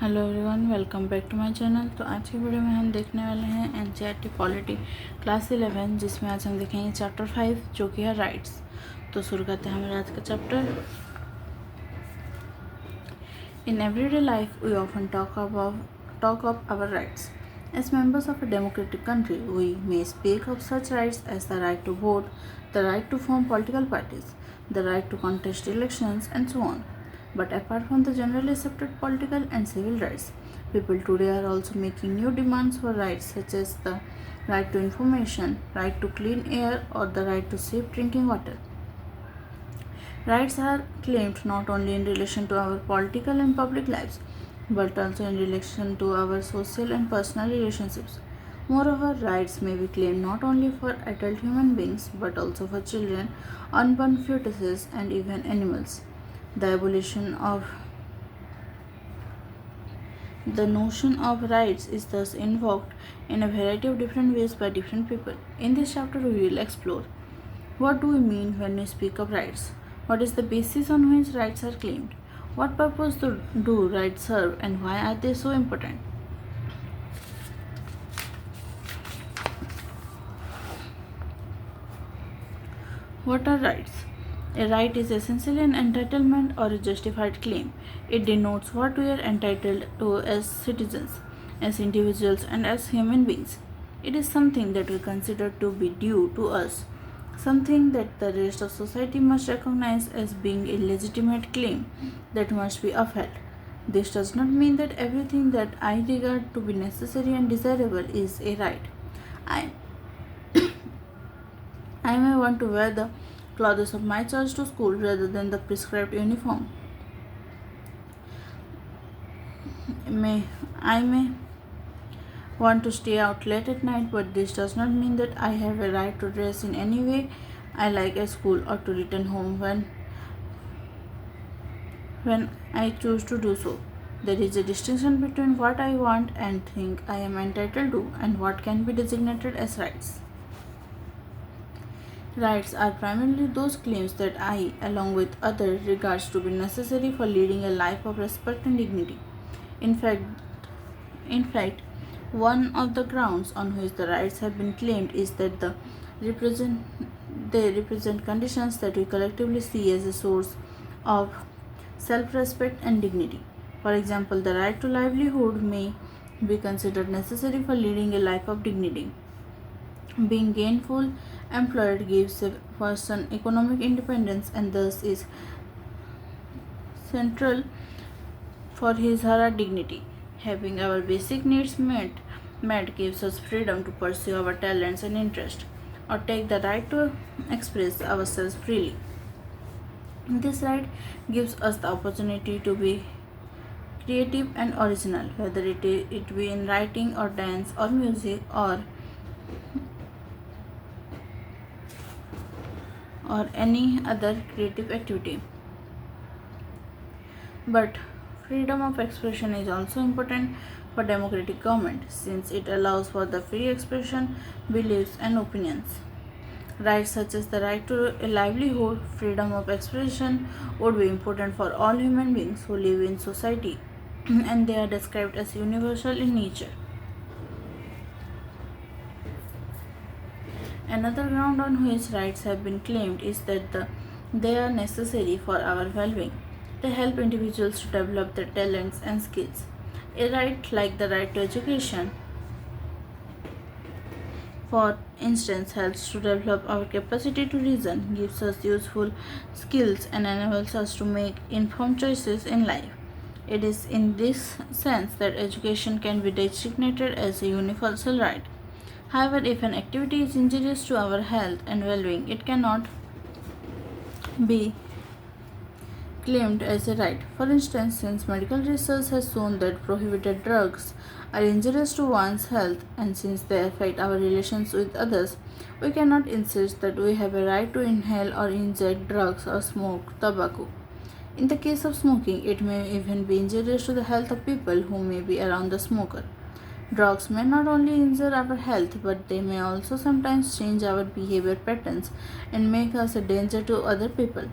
Hello everyone, welcome back to my channel. तो आज की वीडियो में हम देखने वाले हैं एनसीईआरटी पॉलिटी क्लास 11, जिसमें आज हम देखेंगे चैप्टर 5 जो कि है राइट्स। तो शुरू करते हैं हमारे आज का chapter. In everyday life we often talk of our rights. As members of a democratic country, we may speak of such rights as the right to vote, the right to form political parties, the right to contest elections, and so on. But apart from the generally accepted political and civil rights, people today are also making new demands for rights such as the right to information, right to clean air, or the right to safe drinking water. Rights are claimed not only in relation to our political and public lives, but also in relation to our social and personal relationships. Moreover, rights may be claimed not only for adult human beings but also for children, unborn fetuses, and even animals. The abolition of the notion of rights is thus invoked in a variety of different ways by different people. In this chapter, we will explore what do we mean when we speak of rights? What is the basis on which rights are claimed? What purpose do rights serve, and why are they so important? What are rights? A right is essentially an entitlement or a justified claim. It denotes what we are entitled to as citizens, as individuals, and as human beings. It is something that we consider to be due to us, something that the rest of society must recognize as being a legitimate claim that must be upheld. This does not mean that everything that I regard to be necessary and desirable is a right. I, I may want to wear the clothes of my choice to school rather than the prescribed uniform. I may want to stay out late at night, but this does not mean that I have a right to dress in any way I like at school or to return home when I choose to do so. There is a distinction between what I want and think I am entitled to and what can be designated as rights. Rights are primarily those claims that I, along with others, regards to be necessary for leading a life of respect and dignity. In fact, one of the grounds on which the rights have been claimed is that they represent conditions that we collectively see as a source of self-respect and dignity. For example, the right to livelihood may be considered necessary for leading a life of dignity. Being gainful employed gives a person economic independence and thus is central for his or her dignity. Having our basic needs met gives us freedom to pursue our talents and interests, or take the right to express ourselves freely. This right gives us the opportunity to be creative and original, whether it be in writing or dance or music or any other creative activity. But freedom of expression is also important for democratic government since it allows for the free expression, beliefs, and opinions. Rights such as the right to a livelihood, freedom of expression would be important for all human beings who live in society and they are described as universal in nature. Another ground on which rights have been claimed is that they are necessary for our well-being. They help individuals to develop their talents and skills. A right like the right to education, for instance, helps to develop our capacity to reason, gives us useful skills, and enables us to make informed choices in life. It is in this sense that education can be designated as a universal right. However, if an activity is injurious to our health and well-being, it cannot be claimed as a right. For instance, since medical research has shown that prohibited drugs are injurious to one's health and since they affect our relations with others, we cannot insist that we have a right to inhale or inject drugs or smoke tobacco. In the case of smoking, it may even be injurious to the health of people who may be around the smoker. Drugs may not only injure our health, but they may also sometimes change our behavior patterns and make us a danger to other people.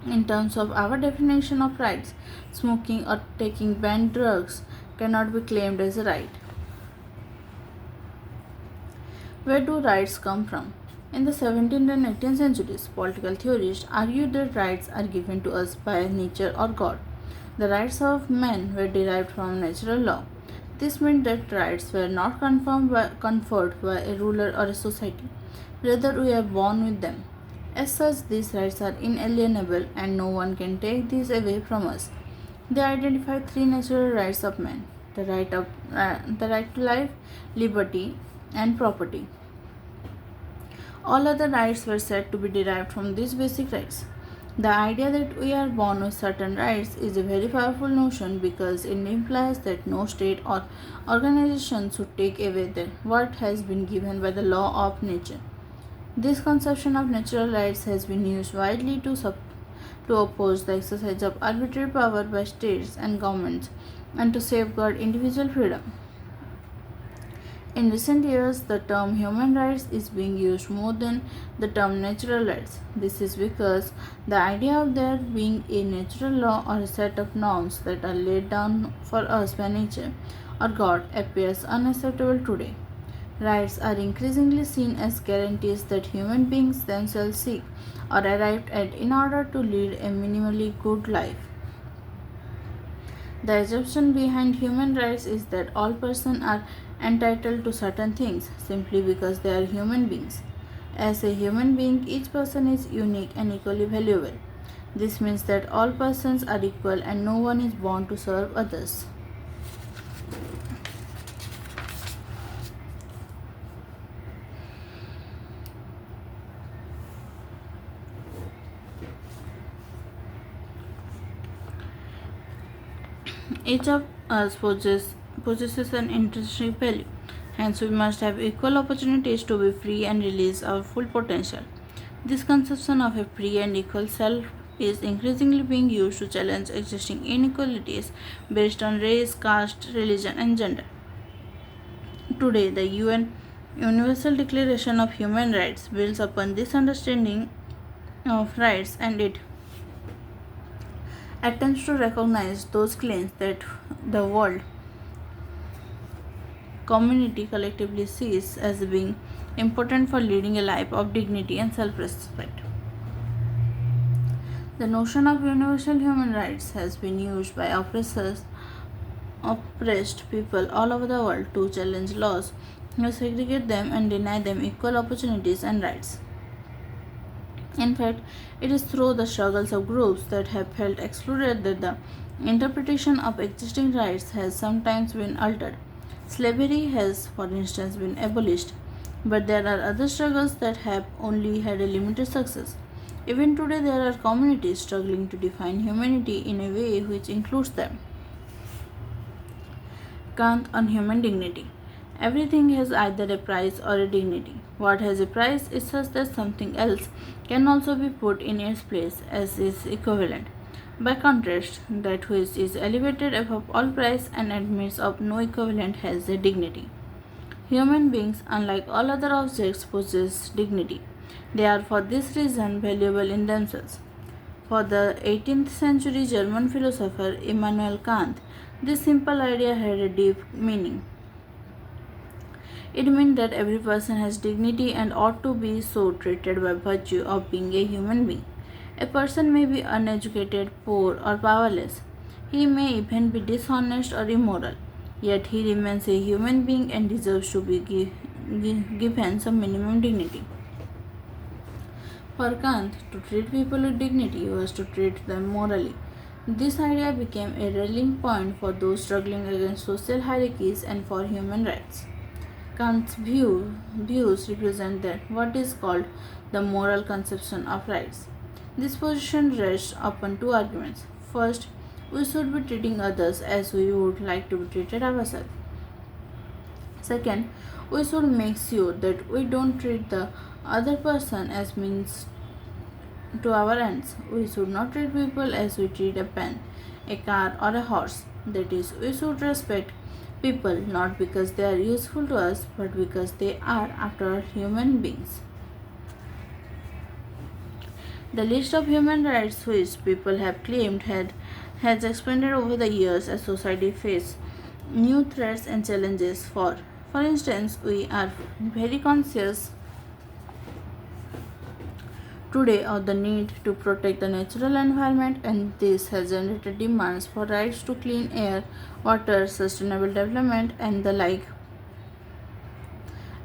In terms of our definition of rights, smoking or taking banned drugs cannot be claimed as a right. Where do rights come from? In the 17th and 18th centuries, political theorists argued that rights are given to us by nature or God. The rights of men were derived from natural law. This meant that rights were not conferred by a ruler or a society. Rather, we are born with them. As such, these rights are inalienable and no one can take these away from us. They identify three natural rights of man: the right to life, liberty, and property. All other rights were said to be derived from these basic rights. The idea that we are born with certain rights is a very powerful notion because it implies that no state or organization should take away what has been given by the law of nature. This conception of natural rights has been used widely to oppose the exercise of arbitrary power by states and governments and to safeguard individual freedom. In recent years, the term human rights is being used more than the term natural rights. This is because the idea of there being a natural law or a set of norms that are laid down for us by nature or God appears unacceptable today. Rights are increasingly seen as guarantees that human beings themselves seek or arrived at in order to lead a minimally good life. The assumption behind human rights is that all persons are entitled to certain things simply because they are human beings. As a human being, each person is unique and equally valuable. This means that all persons are equal and no one is born to serve others. Each of us possesses an intrinsic value. Hence, we must have equal opportunities to be free and release our full potential. This conception of a free and equal self is increasingly being used to challenge existing inequalities based on race, caste, religion, and gender. Today, the UN Universal Declaration of Human Rights builds upon this understanding of rights and it attempts to recognize those claims that the world community collectively sees as being important for leading a life of dignity and self respect. The notion of universal human rights has been used by oppressed people all over the world to challenge laws that segregate them and deny them equal opportunities and rights. In fact, it is through the struggles of groups that have felt excluded that the interpretation of existing rights has sometimes been altered. Slavery has, for instance, been abolished, but there are other struggles that have only had a limited success. Even today, there are communities struggling to define humanity in a way which includes them. Kant on human dignity. Everything has either a price or a dignity. What has a price is such that something else can also be put in its place as its equivalent. By contrast, that which is elevated above all price and admits of no equivalent has a dignity. Human beings, unlike all other objects, possess dignity. They are for this reason valuable in themselves. For the 18th century German philosopher Immanuel Kant, this simple idea had a deep meaning. It meant that every person has dignity and ought to be so treated by virtue of being a human being. A person may be uneducated, poor, or powerless. He may even be dishonest or immoral. Yet he remains a human being and deserves to be given some minimum dignity. For Kant, to treat people with dignity was to treat them morally. This idea became a rallying point for those struggling against social hierarchies and for human rights. Kant's views represent that what is called the moral conception of rights. This position rests upon two arguments. First, we should be treating others as we would like to be treated ourselves. Second, we should make sure that we don't treat the other person as means to our ends. We should not treat people as we treat a pen, a car, or a horse. That is, we should respect people not because they are useful to us but because they are, after all, human beings. The list of human rights which people have claimed has expanded over the years as society faces new threats and challenges. For instance, we are very conscious today of the need to protect the natural environment, and this has generated demands for rights to clean air, water, sustainable development, and the like.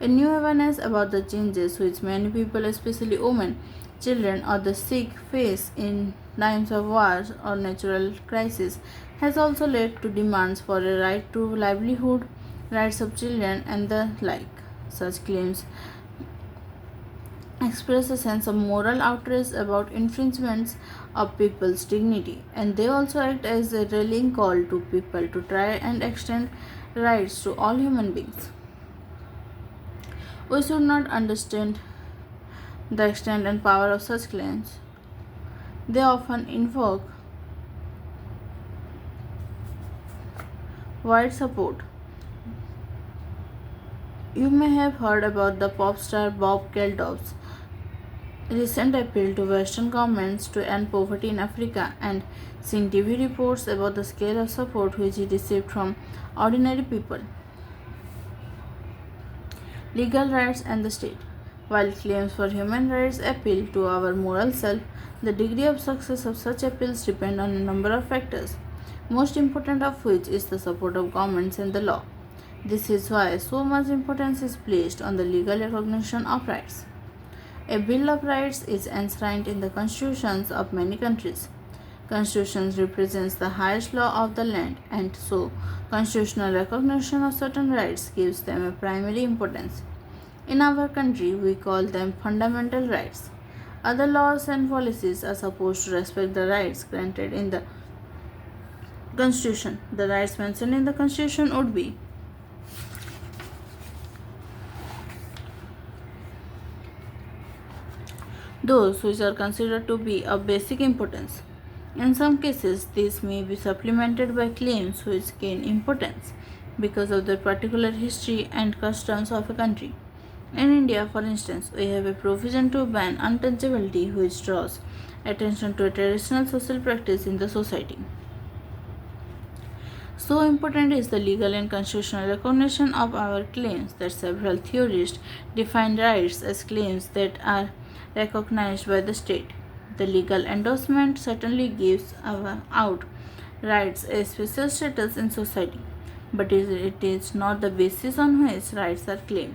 A new awareness about the changes which many people, especially women, children, or the sick, face in times of wars or natural crisis has also led to demands for a right to livelihood, rights of children, and the like. Such claims express a sense of moral outrage about infringements of people's dignity, and they also act as a rallying call to people to try and extend rights to all human beings. We should not understand the extent and power of such claims. They often invoke wide support. You may have heard about the pop star Bob Geldof's recent appeal to Western governments to end poverty in Africa and seen TV reports about the scale of support which he received from ordinary people, legal rights, and the state. While claims for human rights appeal to our moral self, the degree of success of such appeals depend on a number of factors, most important of which is the support of governments and the law. This is why so much importance is placed on the legal recognition of rights. A Bill of Rights is enshrined in the constitutions of many countries. Constitutions represents the highest law of the land, and so constitutional recognition of certain rights gives them a primary importance. In our country, we call them fundamental rights. Other laws and policies are supposed to respect the rights granted in the Constitution. The rights mentioned in the Constitution would be those which are considered to be of basic importance. In some cases, these may be supplemented by claims which gain importance because of the particular history and customs of a country. In India, for instance, we have a provision to ban untouchability which draws attention to a traditional social practice in the society. So important is the legal and constitutional recognition of our claims that several theorists define rights as claims that are recognized by the state. The legal endorsement certainly gives out rights a special status in society, but it is not the basis on which rights are claimed.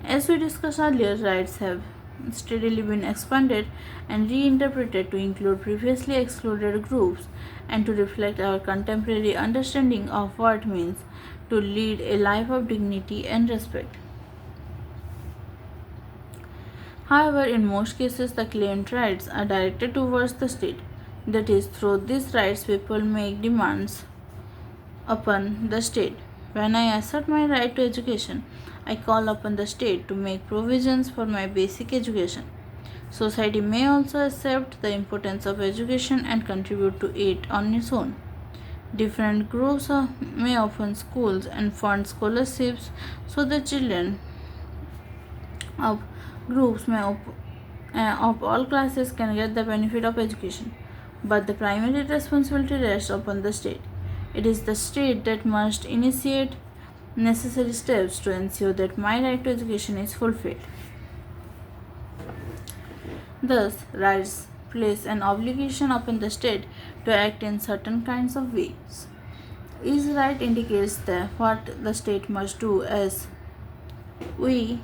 As we discussed earlier, rights have steadily been expanded and reinterpreted to include previously excluded groups and to reflect our contemporary understanding of what it means to lead a life of dignity and respect. However, in most cases, the claimed rights are directed towards the state. That is, through these rights, people make demands upon the state. When I assert my right to education, I call upon the state to make provisions for my basic education. Society may also accept the importance of education and contribute to it on its own. Different groups may open schools and fund scholarships so the children of groups of all classes can get the benefit of education. But the primary responsibility rests upon the state. It is the state that must initiate necessary steps to ensure that my right to education is fulfilled. Thus, rights place an obligation upon the state to act in certain kinds of ways. Each right indicates what the state must do as well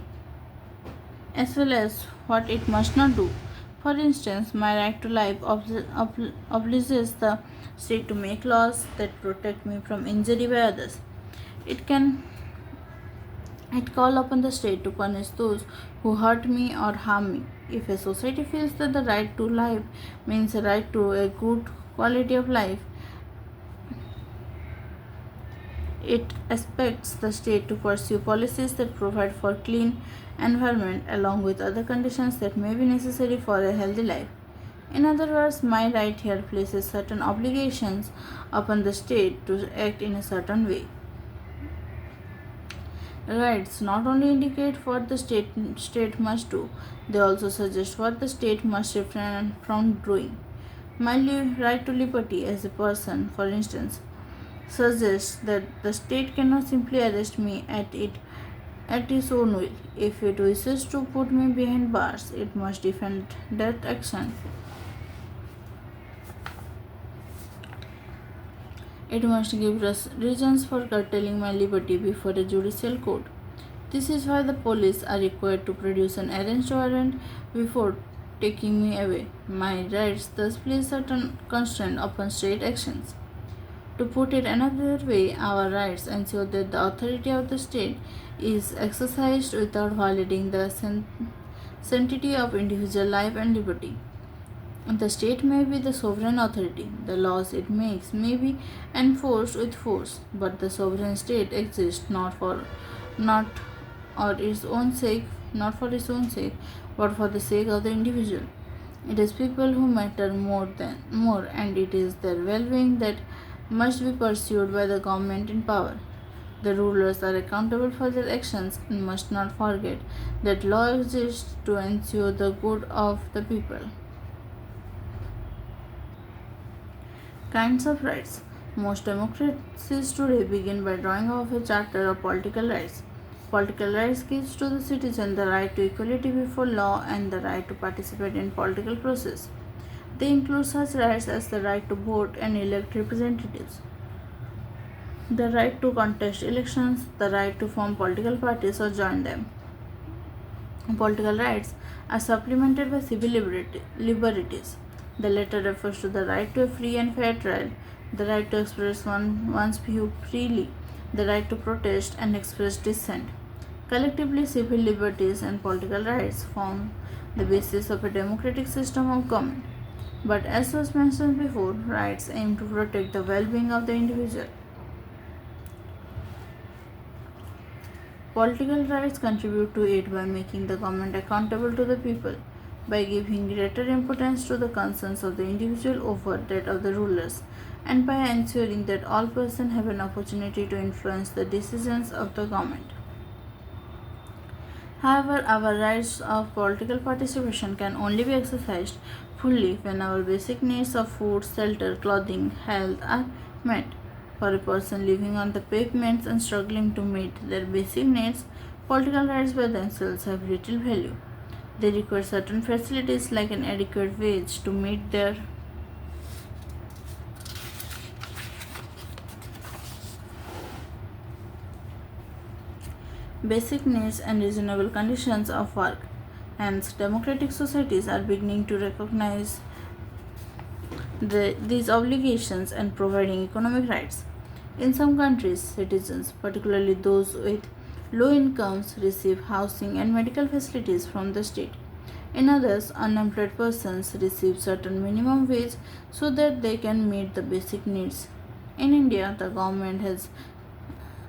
as what it must not do. For instance, my right to life obliges the state to make laws that protect me from injury by others. It call upon the state to punish those who hurt me or harm me. If a society feels that the right to life means a right to a good quality of life, it expects the state to pursue policies that provide for clean environment along with other conditions that may be necessary for a healthy life. In other words, my right here places certain obligations upon the state to act in a certain way. Rights not only indicate what the state must do, they also suggest what the state must refrain from doing. My right to liberty as a person, for instance, suggests that the state cannot simply arrest me at its own will. If it wishes to put me behind bars, it must defend that action. It must give us reasons for curtailing my liberty before a judicial court. This is why the police are required to produce an arrest warrant before taking me away. My rights thus place certain constraint upon state actions. To put it another way, our rights ensure that the authority of the state is exercised without violating the sanctity of individual life and liberty. The state may be the sovereign authority. The laws it makes may be enforced with force, but the sovereign state exists not or its own sake, not for its own sake, but for the sake of the individual. It is people who matter more, and it is their well-being that must be pursued by the government in power. The rulers are accountable for their actions and must not forget that law exists to ensure the good of the people. Kinds of rights. Most democracies today begin by drawing up a charter of political rights. Political rights gives to the citizen the right to equality before law and the right to participate in political process. They include such rights as the right to vote and elect representatives, the right to contest elections, the right to form political parties or join them. Political rights are supplemented by civil liberties. The latter refers to the right to a free and fair trial, the right to express one's view freely, the right to protest and express dissent. Collectively, civil liberties and political rights form the basis of a democratic system of government. But as was mentioned before, rights aim to protect the well-being of the individual. Political rights contribute to it by making the government accountable to the people, by giving greater importance to the concerns of the individual over that of the rulers, and by ensuring that all persons have an opportunity to influence the decisions of the government. However, our rights of political participation can only be exercised fully when our basic needs of food, shelter, clothing, health are met. For a person living on the pavements and struggling to meet their basic needs, political rights by themselves have little value. They require certain facilities like an adequate wage to meet their basic needs and reasonable conditions of work. Hence, democratic societies are beginning to recognize these obligations and providing economic rights. In some countries, citizens, particularly those with low incomes, receive housing and medical facilities from the state. In others, unemployed persons receive certain minimum wage so that they can meet the basic needs. In India, the government has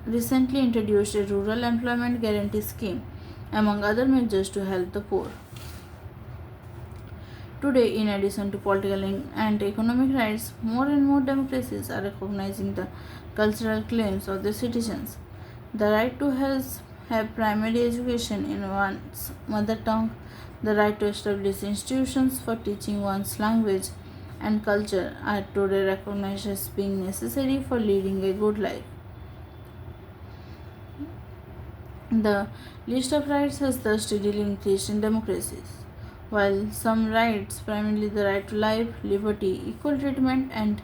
recently introduced a rural employment guarantee scheme, among other measures to help the poor. Today, in addition to political and economic rights, more and more democracies are recognizing the cultural claims of their citizens. The right to have primary education in one's mother tongue, the right to establish institutions for teaching one's language and culture are today recognized as being necessary for leading a good life. The list of rights has thus steadily increased in democracies. While some rights, primarily the right to life, liberty, equal treatment, and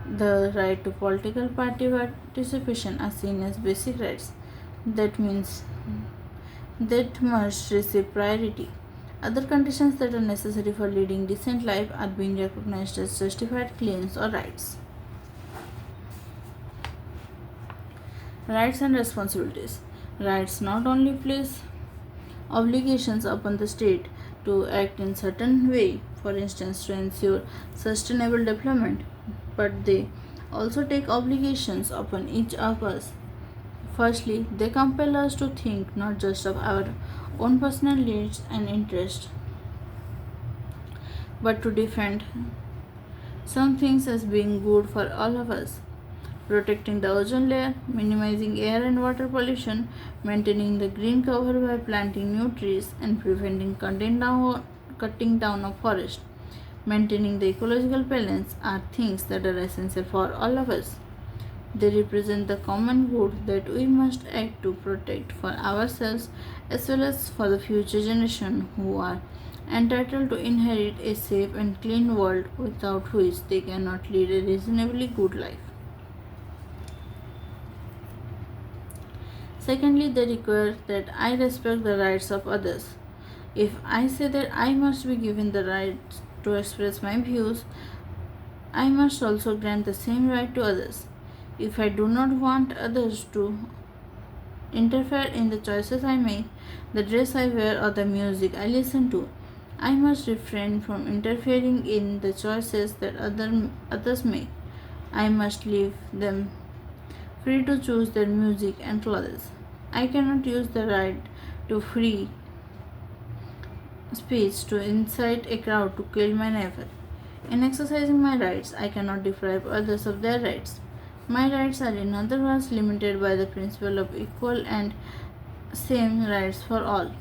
the right to political party participation, are seen as basic rights, that means that must receive priority. Other conditions that are necessary for leading decent life are being recognized as justified claims or rights. Rights and responsibilities. Rights not only place obligations upon the state to act in certain way, for instance to ensure sustainable development, but they also take obligations upon each of us. Firstly, they compel us to think not just of our own personal needs and interests, but to defend some things as being good for all of us. protecting the ozone layer, minimizing air and water pollution, maintaining the green cover by planting new trees, and preventing cutting down of forest. Maintaining the ecological balance are things that are essential for all of us. They represent the common good that we must act to protect for ourselves as well as for the future generation who are entitled to inherit a safe and clean world without which they cannot lead a reasonably good life. Secondly, they require that I respect the rights of others. If I say that I must be given the right to express my views, I must also grant the same right to others. If I do not want others to interfere in the choices I make, the dress I wear, or the music I listen to, I must refrain from interfering in the choices that others make. I must leave them free to choose their music and clothes. I cannot use the right to free speech to incite a crowd to kill my neighbor. In exercising my rights, I cannot deprive others of their rights. My rights are, in other words, limited by the principle of equal and same rights for all.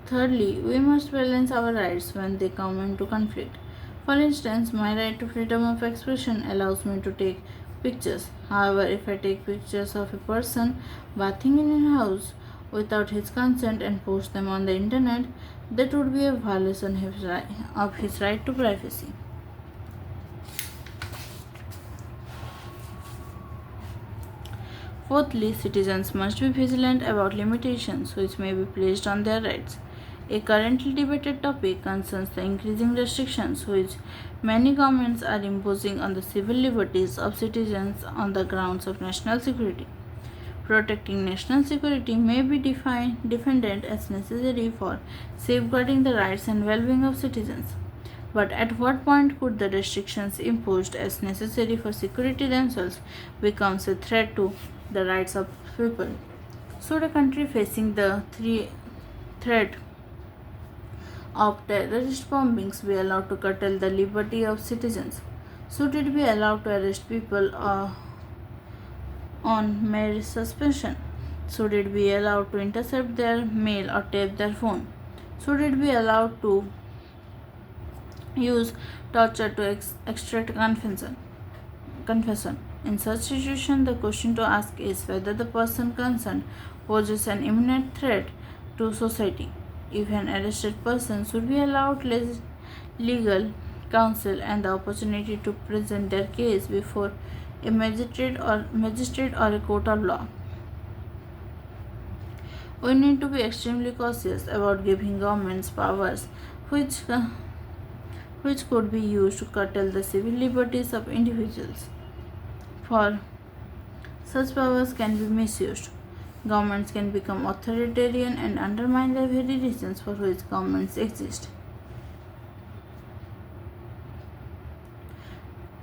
Thirdly, we must balance our rights when they come into conflict. For instance, my right to freedom of expression allows me to take pictures. However, if I take pictures of a person bathing in a house without his consent and post them on the internet, that would be a violation of his right to privacy. Fourthly, citizens must be vigilant about limitations which may be placed on their rights. A currently debated topic concerns the increasing restrictions which many governments are imposing on the civil liberties of citizens on the grounds of national security. Protecting national security may be defended as necessary for safeguarding the rights and well-being of citizens. But at what point could the restrictions imposed as necessary for security themselves becomes a threat to the rights of people? Should a country facing the threat of terrorist bombings be allowed to curtail the liberty of citizens? Should it be allowed to arrest people on mere suspicion? Should it be allowed to intercept their mail or tape their phone? Should it be allowed to use torture to extract confession? In such situation, the question to ask is whether the person concerned poses an imminent threat to society. If an arrested person should be allowed legal counsel and the opportunity to present their case before a magistrate or a court of law. We need to be extremely cautious about giving governments powers which could be used to curtail the civil liberties of individuals. For such powers can be misused. Governments can become authoritarian and undermine the very reasons for which governments exist,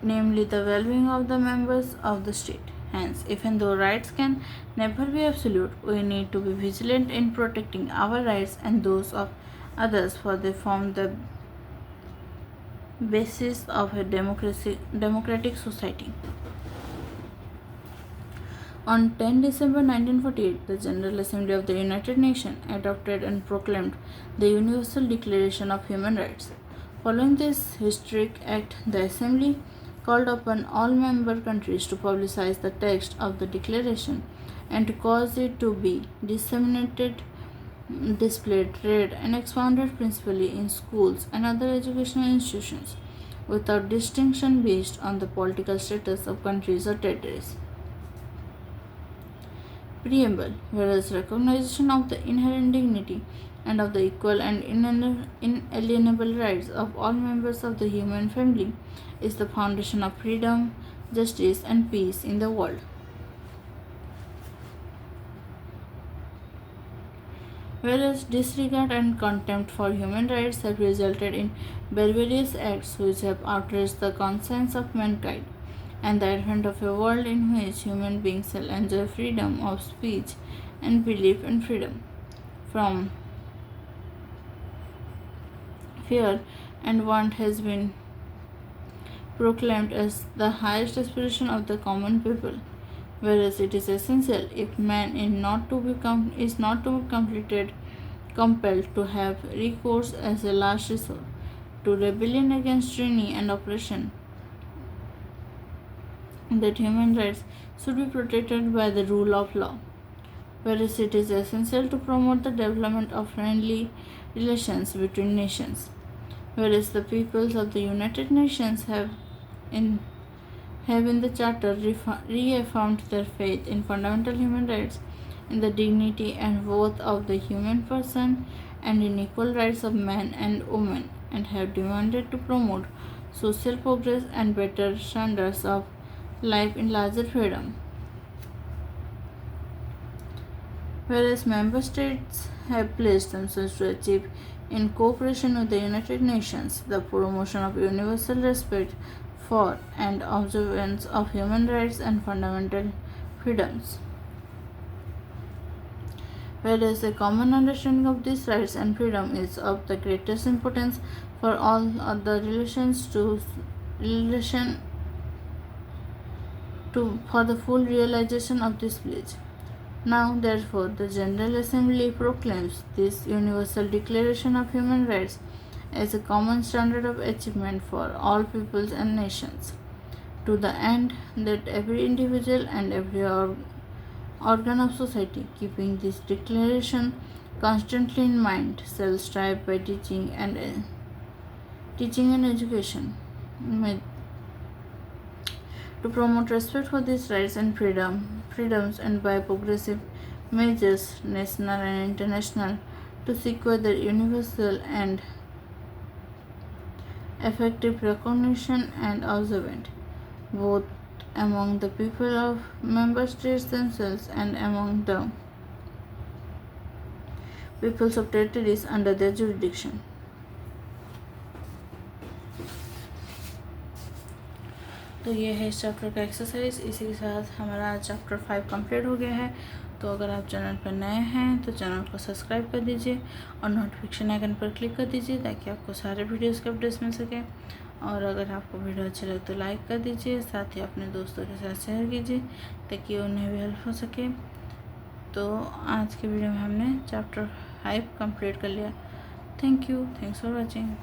namely the well-being of the members of the state. Hence, even though rights can never be absolute, we need to be vigilant in protecting our rights and those of others, for they form the basis of a democratic society. On 10 December 1948, the General Assembly of the United Nations adopted and proclaimed the Universal Declaration of Human Rights. Following this historic act, the Assembly called upon all member countries to publicize the text of the declaration and to cause it to be disseminated, displayed, read, and expounded principally in schools and other educational institutions, without distinction based on the political status of countries or territories. Preamble. Whereas recognition of the inherent dignity and of the equal and inalienable rights of all members of the human family is the foundation of freedom, justice, and peace in the world. Whereas disregard and contempt for human rights have resulted in barbarous acts which have outraged the conscience of mankind, and the advent of a world in which human beings shall enjoy freedom of speech and belief and freedom from fear and want has been proclaimed as the highest aspiration of the common people, whereas it is essential if man is not to be compelled to have recourse as a last resort to rebellion against tyranny and oppression, that human rights should be protected by the rule of law, whereas it is essential to promote the development of friendly relations between nations, whereas the peoples of the United Nations in in the Charter reaffirmed their faith in fundamental human rights, in the dignity and worth of the human person, and in equal rights of man and woman, and have demanded to promote social progress and better standards of life in larger freedom. Whereas member states have pledged themselves to achieve, in cooperation with the United Nations, the promotion of universal respect for and observance of human rights and fundamental freedoms. Whereas a common understanding of these rights and freedom is of the greatest importance for all other relation to for the full realization of this pledge. Now, therefore, the General Assembly proclaims this Universal Declaration of Human Rights as a common standard of achievement for all peoples and nations, to the end that every individual and every organ of society, keeping this declaration constantly in mind, shall strive by teaching and education to promote respect for these rights and freedoms, and by progressive measures, national and international, to secure their universal and effective recognition and observance, both among the people of member states themselves and among the peoples of territories under their jurisdiction. तो ये है इस chapter का exercise. इसी के साथ हमारा chapter 5 complete हो गया है। तो अगर आप चैनल पर नए हैं तो चैनल को सब्सक्राइब कर दीजिए और नोटिफिकेशन आइकन पर क्लिक कर दीजिए ताकि आपको सारे वीडियोस के अपडेट्स मिल सके। और अगर आपको वीडियो अच्छी लगे तो लाइक कर दीजिए, साथ ही अपने दोस्तों के साथ शेयर कीजिए ताकि उन्हें भी हेल्प हो सके। तो आज के वीडियो में हमने चैप्टर 5 कंप्लीट कर लिया। Thank you, thanks for watching.